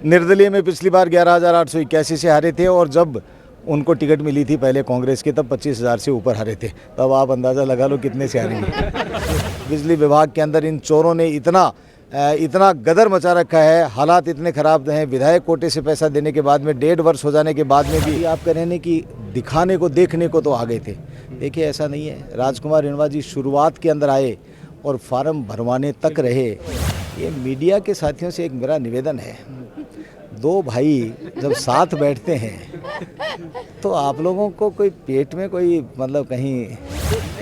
निर्दलीय में पिछली बार 11,881 से हारे थे और जब उनको टिकट मिली थी पहले कांग्रेस की तब 25,000 से ऊपर हारे थे। तब आप अंदाज़ा लगा लो कितने से हारेंगे। बिजली विभाग के अंदर इन चोरों ने इतना गदर मचा रखा है, हालात इतने ख़राब हैं। विधायक कोटे से पैसा देने के बाद में 1.5 वर्ष हो जाने के बाद में भी आप कह रहे हैं कि दिखाने को देखने को तो आ गए थे। देखिए ऐसा नहीं है। राजकुमार रिणवा जी शुरुआत के अंदर आए और फार्म भरवाने तक रहे। ये मीडिया के साथियों से एक मेरा निवेदन है, दो भाई जब साथ बैठते हैं तो आप लोगों को कोई पेट में कोई मतलब कहीं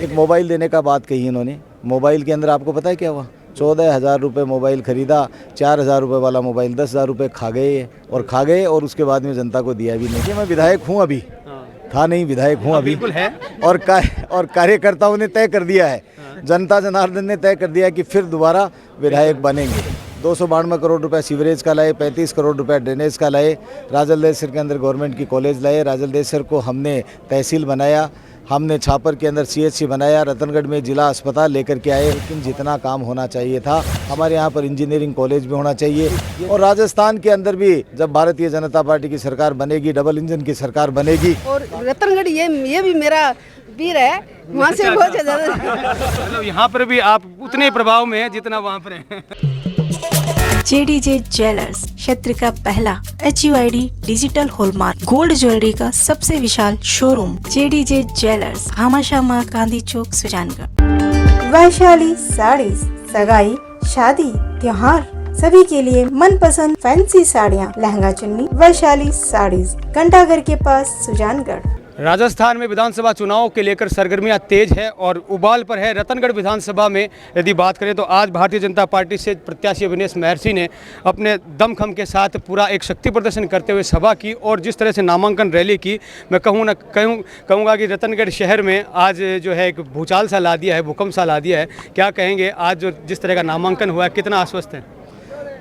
एक मोबाइल देने का बात कही इन्होंने। मोबाइल के अंदर आपको पता है क्या हुआ? 14,000 रुपये मोबाइल ख़रीदा, 4,000 रुपये वाला मोबाइल 10,000 रुपये खा गए और उसके बाद में जनता को दिया भी नहीं। कि मैं विधायक हूँ अभी, था नहीं, विधायक हूँ अभी है। और कार्यकर्ताओं ने तय कर दिया है, जनता जनार्दन ने तय कर दिया कि फिर दोबारा विधायक बनेंगे। 292 करोड़ रुपए सीवरेज का लाए, 35 करोड़ रुपए ड्रेनेज का लाए, राजलदेसर के अंदर गवर्नमेंट की कॉलेज लाए, राजलदेसर को हमने तहसील बनाया, हमने छापर के अंदर CHC बनाया, रतनगढ़ में जिला अस्पताल लेकर के आए। लेकिन जितना काम होना चाहिए था, हमारे यहाँ पर इंजीनियरिंग कॉलेज भी होना चाहिए। और राजस्थान के अंदर भी जब भारतीय जनता पार्टी की सरकार बनेगी, डबल इंजन की सरकार बनेगी। और रतनगढ़ ये भी मेरा वीर है, वहाँ से बहुत ज़्यादा मतलब यहाँ पर भी आप उतने प्रभाव में हैं जितना वहाँ पर हैं। JDJ ज्वेलर्स, क्षेत्र का पहला HUID digital hallmark gold jewellery का सबसे विशाल showroom. JDJ jewellers, Bhamashah Gandhi Chowk, Sujangarh. Vaishali sarees, सगाई, शादी, त्योहार सभी के लिए मनपसंद फैंसी साड़ियाँ, लहंगा चुन्नी। वैशाली साड़ीज, घंटाघर के पास, सुजानगढ़। राजस्थान में विधानसभा चुनाव के लेकर सरगर्मियां तेज है और उबाल पर है। रतनगढ़ विधानसभा में यदि बात करें तो आज भारतीय जनता पार्टी से प्रत्याशी अविनेश महर्षि ने अपने दमखम के साथ पूरा एक शक्ति प्रदर्शन करते हुए सभा की और जिस तरह से नामांकन रैली की, मैं कहूँगा कि रतनगढ़ शहर में आज जो है एक भूचाल सा ला दिया है, भूकंप सा ला दिया है। क्या कहेंगे आज जो जिस तरह का नामांकन हुआ है, कितना आश्वस्त है?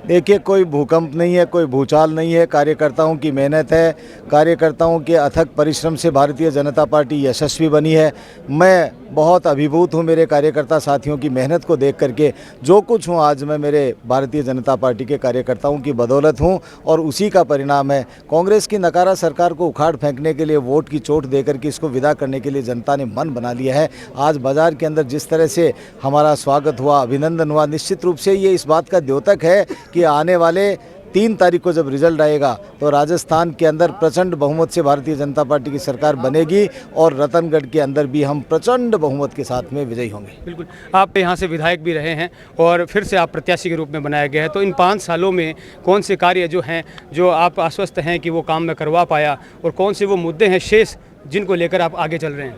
देखिए, कोई भूकंप नहीं है, कोई भूचाल नहीं है। कार्यकर्ताओं की मेहनत है, कार्यकर्ताओं के अथक परिश्रम से भारतीय जनता पार्टी यशस्वी बनी है। मैं बहुत अभिभूत हूँ मेरे कार्यकर्ता साथियों की मेहनत को देख करके। जो कुछ हूँ आज मैं मेरे भारतीय जनता पार्टी के कार्यकर्ताओं की बदौलत हूँ और उसी का परिणाम है। कांग्रेस की नकारा सरकार को उखाड़ फेंकने के लिए, वोट की चोट देकर के इसको विदा करने के लिए जनता ने मन बना लिया है। आज बाज़ार के अंदर जिस तरह से हमारा स्वागत हुआ, अभिनंदन हुआ, निश्चित रूप से ये इस बात का द्योतक है कि आने वाले 3 तारीख को जब रिजल्ट आएगा तो राजस्थान के अंदर प्रचंड बहुमत से भारतीय जनता पार्टी की सरकार बनेगी और रतनगढ़ के अंदर भी हम प्रचंड बहुमत के साथ में विजयी होंगे। बिल्कुल, आप यहाँ से विधायक भी रहे हैं और फिर से आप प्रत्याशी के रूप में बनाया गया है, तो इन 5 सालों में कौन से कार्य जो हैं जो आप आश्वस्त हैं कि वो काम में करवा पाया और कौन से वो मुद्दे हैं शेष जिनको लेकर आप आगे चल रहे हैं?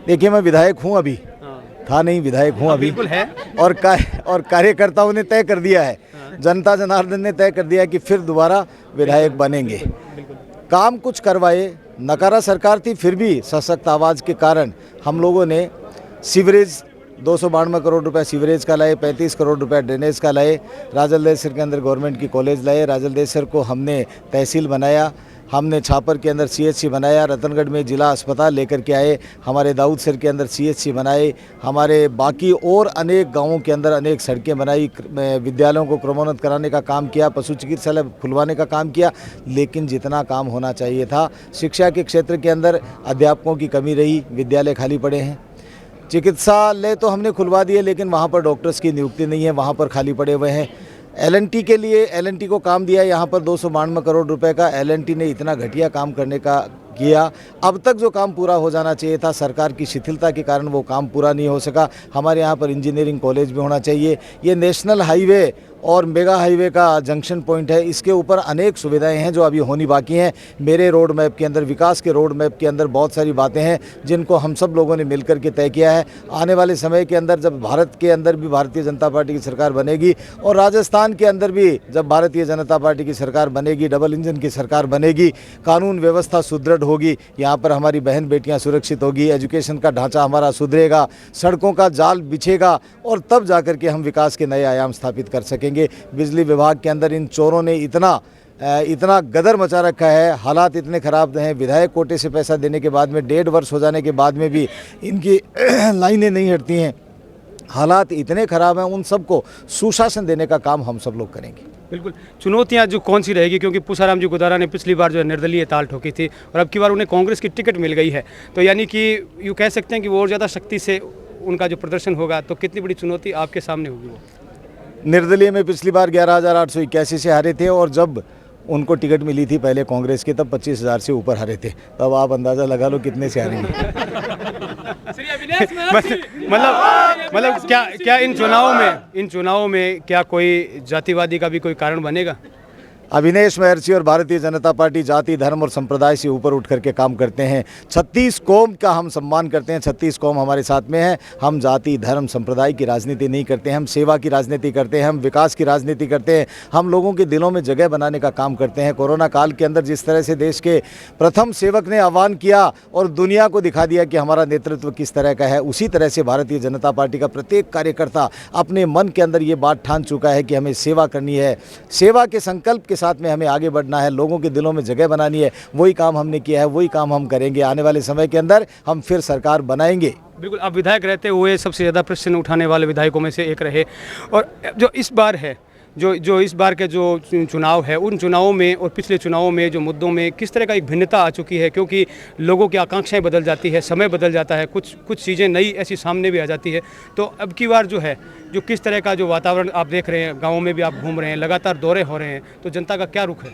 देखिए, मैं विधायक हूँ अभी, था नहीं, विधायक हूँ अभी है। और कार्यकर्ताओं ने तय कर दिया है, जनता जनार्दन ने तय कर दिया कि फिर दोबारा विधायक बनेंगे। काम कुछ करवाए, नकारा सरकार थी फिर भी सशक्त आवाज़ के कारण हम लोगों ने सीवरेज 292 करोड़ रुपए सीवरेज का लाए, 35 करोड़ रुपए ड्रेनेज का लाए, राजलदेसर के अंदर गवर्नमेंट की कॉलेज लाए, राजलदेसर को हमने तहसील बनाया, हमने छापर के अंदर CHC बनाया, रतनगढ़ में जिला अस्पताल लेकर के आए, हमारे दाऊदसर के अंदर CHC बनाए, हमारे बाकी और अनेक गांवों के अंदर अनेक सड़कें बनाई, विद्यालयों को क्रमोन्नत कराने का काम किया, पशु चिकित्सालय खुलवाने का काम किया। लेकिन जितना काम होना चाहिए था, शिक्षा के क्षेत्र के अंदर अध्यापकों की कमी रही, विद्यालय खाली पड़े हैं। चिकित्सालय तो हमने खुलवा दिए लेकिन वहाँ पर डॉक्टर्स की नियुक्ति नहीं है, वहाँ पर खाली पड़े हुए हैं। LNT के लिए LNT को काम दिया, यहाँ पर 292 करोड़ रुपए का LNT ने इतना घटिया काम करने का किया। अब तक जो काम पूरा हो जाना चाहिए था, सरकार की शिथिलता के कारण वो काम पूरा नहीं हो सका। हमारे यहाँ पर इंजीनियरिंग कॉलेज भी होना चाहिए। ये नेशनल हाईवे और मेगा हाईवे का जंक्शन पॉइंट है, इसके ऊपर अनेक सुविधाएं हैं जो अभी होनी बाकी हैं। मेरे रोड मैप के अंदर, विकास के रोड मैप के अंदर बहुत सारी बातें हैं जिनको हम सब लोगों ने मिलकर के तय किया है। आने वाले समय के अंदर जब भारत के अंदर भी भारतीय जनता पार्टी की सरकार बनेगी और राजस्थान के अंदर भी जब भारतीय जनता पार्टी की सरकार बनेगी, डबल इंजन की सरकार बनेगी, कानून व्यवस्था सुदृढ़ होगी, यहाँ पर हमारी बहन बेटियाँ सुरक्षित होगी, एजुकेशन का ढांचा हमारा सुधरेगा, सड़कों का जाल बिछेगा और तब जाकर के हम विकास के नए आयाम स्थापित कर सकेंगे। बिजली विभाग के अंदर इन चोरों ने इतना गदर मचा रखा है, हालात इतने ख़राब हैं। विधायक कोटे से पैसा देने के बाद में 1.5 वर्ष हो जाने के बाद में भी इनकी लाइनें नहीं हटती हैं। हालात इतने ख़राब हैं, उन सबको सुशासन देने का काम हम सब लोग करेंगे। बिल्कुल। चुनौतियां जो कौन सी रहेगी, क्योंकि पूसाराम जी गुदारा ने पिछली बार जो है निर्दलीय ताल ठोकी थी और अब की बार उन्हें कांग्रेस की टिकट मिल गई है, तो यानी कि यूँ कह सकते हैं कि वो और ज़्यादा शक्ति से उनका जो प्रदर्शन होगा, तो कितनी बड़ी चुनौती आपके सामने होगी वो? निर्दलीय में पिछली बार 11,881 से हारे थे और जब उनको टिकट मिली थी पहले कांग्रेस की तब 25,000 से ऊपर हारे थे। तब आप अंदाज़ा लगा लो कितने से हारेंगे। मतलब क्या इन चुनावों में क्या कोई जातिवादी का भी कोई कारण बनेगा? अविनेश महर्षि और भारतीय जनता पार्टी जाति धर्म और संप्रदाय से ऊपर उठ करके काम करते हैं। 36 कौम का हम सम्मान करते हैं, 36 कौम हमारे साथ में है। हम जाति धर्म संप्रदाय की राजनीति नहीं करते हैं, हम सेवा की राजनीति करते हैं, हम विकास की राजनीति करते हैं, हम लोगों के दिलों में जगह बनाने का काम करते हैं। कोरोना काल के अंदर जिस तरह से देश के प्रथम सेवक ने आह्वान किया और दुनिया को दिखा दिया कि हमारा नेतृत्व किस तरह का है, उसी तरह से भारतीय जनता पार्टी का प्रत्येक कार्यकर्ता अपने मन के अंदर ये बात ठान चुका है कि हमें सेवा करनी है। सेवा के संकल्प के साथ में हमें आगे बढ़ना है, लोगों के दिलों में जगह बनानी है। वही काम हमने किया है, वही काम हम करेंगे। आने वाले समय के अंदर हम फिर सरकार बनाएंगे। बिल्कुल, आप विधायक रहते हुए सबसे ज़्यादा प्रश्न उठाने वाले विधायकों में से एक रहे, और जो इस बार है जो इस बार के जो चुनाव है, उन चुनावों में और पिछले चुनावों में जो मुद्दों में किस तरह का एक भिन्नता आ चुकी है, क्योंकि लोगों की आकांक्षाएं बदल जाती है, समय बदल जाता है, कुछ चीज़ें नई ऐसी सामने भी आ जाती है। तो अब की बार जो है, जो किस तरह का जो वातावरण आप देख रहे हैं, गाँवों में भी आप घूम रहे हैं, लगातार दौरे हो रहे हैं, तो जनता का क्या रुख है?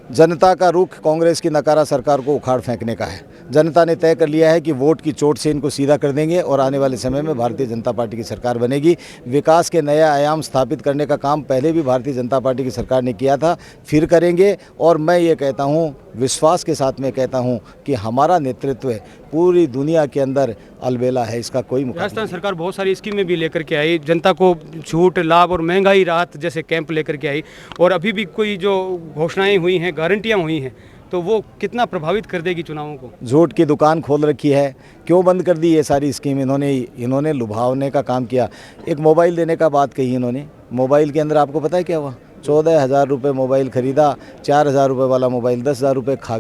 जनता का रुख कांग्रेस की नकारा सरकार को उखाड़ फेंकने का है। जनता ने तय कर लिया है कि वोट की चोट से इनको सीधा कर देंगे और आने वाले समय में भारतीय जनता पार्टी की सरकार बनेगी। विकास के नया आयाम स्थापित करने का काम पहले भी भारतीय जनता पार्टी की सरकार ने किया था, फिर करेंगे। और मैं ये कहता हूँ, विश्वास के साथ में कहता हूँ कि हमारा नेतृत्व पूरी दुनिया के अंदर अलबेला है, इसका कोई मुकाबला नहीं। राजस्थान सरकार बहुत सारी स्कीमें भी लेकर के आई, जनता को छूट लाभ और महंगाई राहत जैसे कैंप लेकर के आई, और अभी भी कोई जो घोषणाएं हुई हैं, गारंटियां हुई हैं, तो वो कितना प्रभावित कर देगी चुनावों को? झूठ की दुकान खोल रखी है। क्यों बंद कर दी ये सारी स्कीम? इन्होंने लुभावने का काम किया। एक मोबाइल देने का बात कही इन्होंने। मोबाइल के अंदर आपको पता है क्या हुआ? 14,000 रुपये मोबाइल ख़रीदा, 4,000 रुपये वाला मोबाइल 10,000 रुपये खा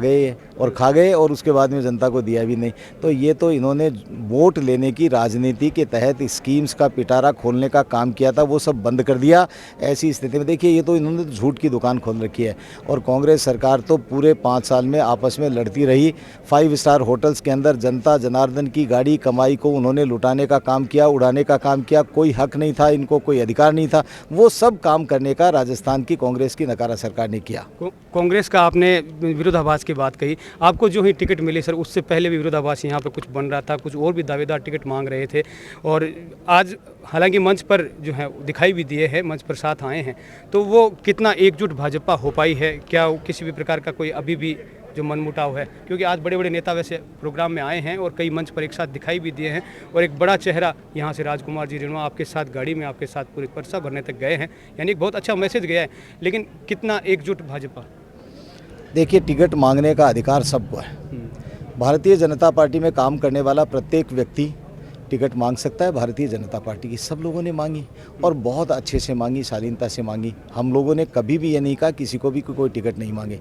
गए और उसके बाद में जनता को दिया भी नहीं। तो ये तो इन्होंने वोट लेने की राजनीति के तहत स्कीम्स का पिटारा खोलने का काम किया था, वो सब बंद कर दिया। ऐसी स्थिति में देखिए, ये तो इन्होंने झूठ की दुकान खोल रखी है। और कांग्रेस सरकार तो पूरे 5 साल में आपस में लड़ती रही। 5 स्टार होटल्स के अंदर जनता जनार्दन की गाड़ी कमाई को उन्होंने लुटाने का काम किया, उड़ाने का काम किया। कोई हक नहीं था इनको, कोई अधिकार नहीं था। वो सब काम करने का राजस्थान की कांग्रेस की नकारा सरकार ने किया। कांग्रेस का आपने विरोधाभास की बात कही, आपको जो ही टिकट मिली सर, उससे पहले भी विरोधाभास यहाँ पर कुछ बन रहा था, कुछ और भी दावेदार टिकट मांग रहे थे, और आज हालांकि मंच पर जो है दिखाई भी दिए हैं, मंच पर साथ आए हैं, तो वो कितना एकजुट भाजपा हो पाई है? क्या किसी भी प्रकार का कोई अभी भी जो मनमुटाव है? क्योंकि आज बड़े बड़े नेता वैसे प्रोग्राम में आए हैं और कई मंच पर एक साथ दिखाई भी दिए हैं, और एक बड़ा चेहरा यहाँ से राजकुमार जी रिणवा आपके साथ गाड़ी में आपके साथ पूरी पर्चा भरने तक गए हैं, यानी एक बहुत अच्छा मैसेज गया है। लेकिन कितना एकजुट भाजपा? देखिए, टिकट मांगने का अधिकार सबको है। भारतीय जनता पार्टी में काम करने वाला प्रत्येक व्यक्ति टिकट मांग सकता है। भारतीय जनता पार्टी की सब लोगों ने मांगी और बहुत अच्छे से मांगी, शालीनता से मांगी। हम लोगों ने कभी भी ये नहीं कहा किसी को भी कोई टिकट नहीं मांगे।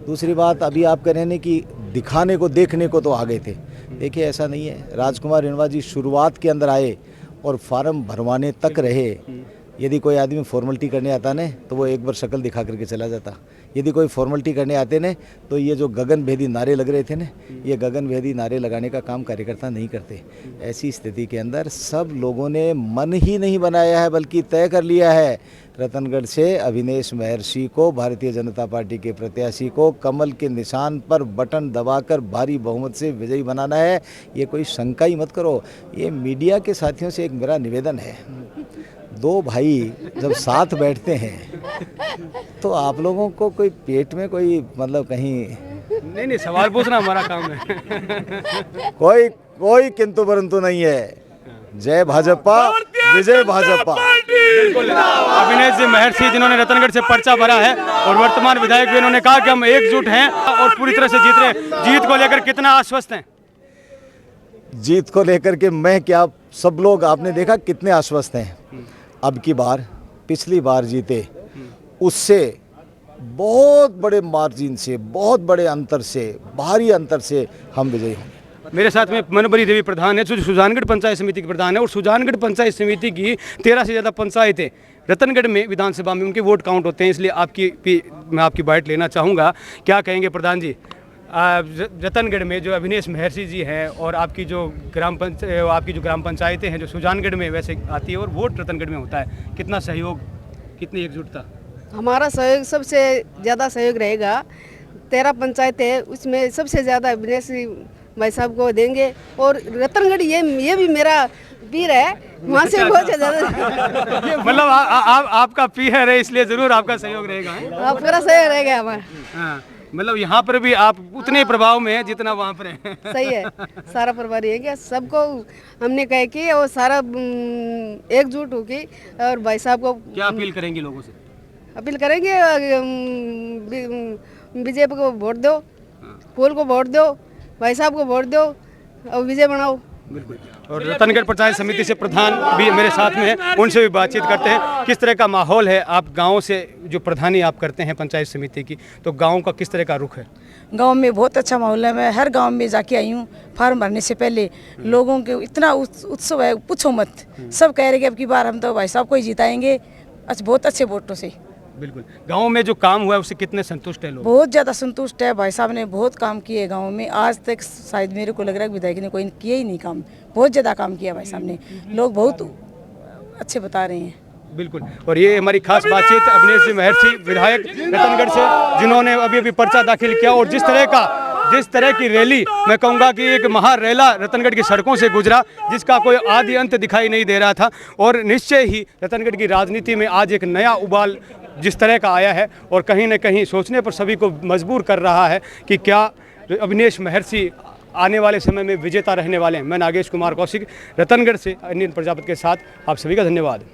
दूसरी बात, अभी आप कह रहे हैं कि दिखाने को देखने को तो आ गए थे। देखिए, ऐसा नहीं है। राजकुमार रिणवा जी शुरुआत के अंदर आए और फार्म भरवाने तक रहे। यदि कोई आदमी फॉर्मेलिटी करने आता ने तो वो एक बार शक्ल दिखा करके चला जाता। यदि कोई फॉर्मेलिटी करने आते ने तो ये जो गगनभेदी नारे लग रहे थे ने, ये गगनभेदी नारे लगाने का काम कार्यकर्ता नहीं करते। ऐसी स्थिति के अंदर सब लोगों ने मन ही नहीं बनाया है बल्कि तय कर लिया है, रतनगढ़ से अविनेश महर्षि को, भारतीय जनता पार्टी के प्रत्याशी को कमल के निशान पर बटन दबाकर भारी बहुमत से विजयी बनाना है। ये कोई शंका ही मत करो। ये मीडिया के साथियों से एक मेरा निवेदन है, 2 भाई जब साथ बैठते हैं तो आप लोगों को कोई पेट में कोई मतलब कहीं नहीं, सवाल पूछना हमारा काम है। कोई किंतु परंतु नहीं है। जय भाजपा, विजय भाजपा। बिल्कुल, अविनेश जी महर्षि जिन्होंने रतनगढ़ से पर्चा भरा है और वर्तमान विधायक भी, इन्होंने कहा कि हम एकजुट हैं और पूरी तरह से जीत रहे हैं। जीत को लेकर कितना आश्वस्त हैं? जीत को लेकर के मैं क्या, सब लोग आपने देखा कितने आश्वस्त हैं। अब की बार पिछली बार जीते उससे बहुत बड़े मार्जिन से, बहुत बड़े अंतर से, भारी अंतर से हम विजयी होंगे। मेरे साथ में मनोबरी देवी प्रधान है, जो सुजानगढ़ पंचायत समिति की प्रधान है, और सुजानगढ़ पंचायत समिति की 13 से ज़्यादा पंचायतें रतनगढ़ में विधानसभा में उनके वोट काउंट होते हैं, इसलिए मैं आपकी बाइट लेना चाहूँगा। क्या कहेंगे प्रधान जी, रतनगढ़ में जो अविनेश महर्षि जी हैं और आपकी जो ग्राम पंचायतें हैं जो सुजानगढ़ में वैसे आती है और वोट रतनगढ़ में होता है, कितना सहयोग, कितनी एकजुटता? हमारा सहयोग सबसे ज़्यादा सहयोग रहेगा। 13 पंचायत है, उसमें सबसे ज़्यादा अविनेश भाई साहब को देंगे। और रतनगढ़ ये भी मेरा पीर है, वहाँ से बहुत ज़्यादा मतलब आपका पीर है, इसलिए ज़रूर आपका सहयोग रहेगा। पूरा सहयोग रहेगा हमारा। हाँ, मतलब यहाँ पर भी आप उतने प्रभाव में हैं जितना वहाँ पर है। सही है, सारा परिवार है क्या, सबको हमने कहे कि वो सारा एकजुट होके और भाई साहब को क्या अपील करेंगे लोगों से? अपील करेंगे बीजेपी को वोट दो, पोल को वोट दो, भाई साहब को वोट दो और विजय बनाओ। बिल्कुल। और रतनगढ़ पंचायत समिति से प्रधान भी मेरे साथ में हैं, उनसे भी बातचीत करते हैं। किस तरह का माहौल है, आप गांव से जो प्रधानी आप करते हैं पंचायत समिति की, तो गांव का किस तरह का रुख है? गांव में बहुत अच्छा माहौल है। मैं हर गांव में जाके आई हूँ फॉर्म भरने से पहले। लोगों के इतना उत्सव है, पूछो मत। सब कह रहे कि अब की बार हम तो भाई साहब को ही जिताएंगे, बहुत अच्छे वोटों से। बिल्कुल। गांव में जो काम हुआ है उससे कितने संतुष्ट है लोग? बहुत ज़्यादा संतुष्ट है। भाई साहब ने बहुत काम किए गांव में। आज तक शायद मेरे को लग रहा है विधायक ने कोई किया ही नहीं काम। बहुत ज़्यादा काम किया भाई साहब ने, लोग बहुत अच्छे बता रहे हैं। बिल्कुल। और ये हमारी खास बातचीत अविनेश जी महर्षि विधायक रतनगढ़ से, जिन्होंने अभी पर्चा दाखिल किया और जिस तरह की रैली, मैं कहूँगा कि एक महारेला रतनगढ़ की सड़कों से गुजरा, जिसका कोई आदि अंत दिखाई नहीं दे रहा था। और निश्चय ही रतनगढ़ की राजनीति में आज एक नया उबाल जिस तरह का आया है और कहीं न कहीं सोचने पर सभी को मजबूर कर रहा है कि क्या अविनेश महर्षि आने वाले समय में विजेता रहने वाले हैं। मैं नागेश कुमार कौशिक, रतनगढ़ से इंडियन प्रजापति के साथ आप सभी का धन्यवाद।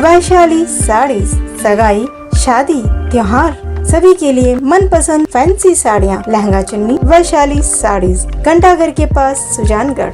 वैशाली साड़ीज, सगाई, शादी, त्योहार सभी के लिए मनपसंद फैंसी साड़ियाँ, लहंगा चुन्नी। वैशाली साड़ीज, घंटाघर के पास, सुजानगढ़।